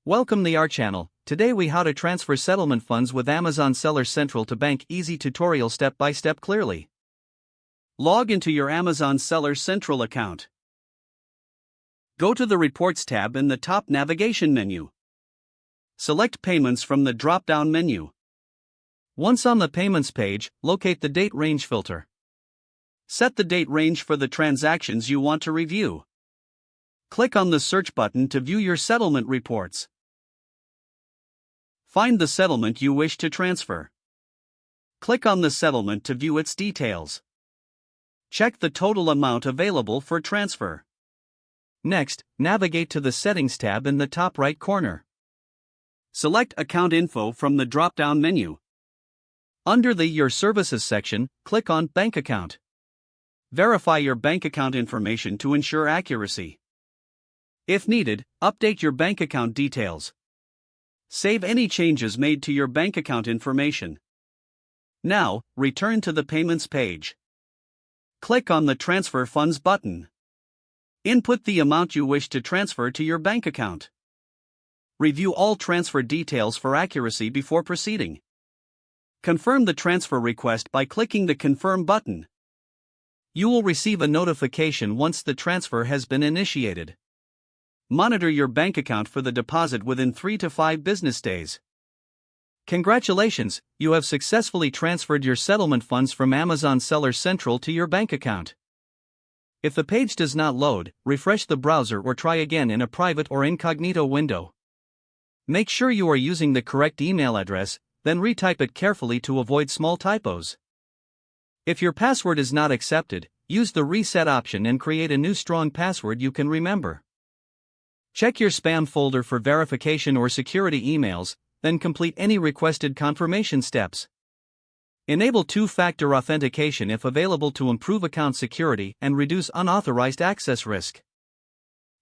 Welcome to our channel. Today we how to transfer settlement funds with Amazon Seller Central to bank. Easy tutorial step by step clearly. Log into your Amazon Seller Central account. Go to the Reports tab in the top navigation menu. Select Payments from the drop-down menu. Once on the Payments page, locate the Date Range filter. Set the date range for the transactions you want to review. Click on the Search button to view your settlement reports. Find the settlement you wish to transfer. Click on the settlement to view its details. Check the total amount available for transfer. Next, navigate to the Settings tab in the top right corner. Select Account Info from the drop-down menu. Under the Your Services section, click on Bank Account. Verify your bank account information to ensure accuracy. If needed, update your bank account details. Save any changes made to your bank account information. Now, return to the Payments page. Click on the Transfer Funds button. Input the amount you wish to transfer to your bank account. Review all transfer details for accuracy before proceeding. Confirm the transfer request by clicking the Confirm button. You will receive a notification once the transfer has been initiated. Monitor your bank account for the deposit within 3 to 5 business days. Congratulations, you have successfully transferred your settlement funds from Amazon Seller Central to your bank account. If the page does not load, refresh the browser or try again in a private or incognito window. Make sure you are using the correct email address, then retype it carefully to avoid small typos. If your password is not accepted, use the Reset option and create a new strong password you can remember. Check your spam folder for verification or security emails, then complete any requested confirmation steps. Enable two-factor authentication if available to improve account security and reduce unauthorized access risk.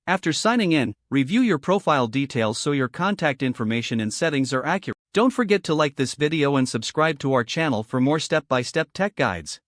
After signing in, review your profile details so your contact information and settings are accurate. Don't forget to like this video and subscribe to our channel for more step-by-step tech guides.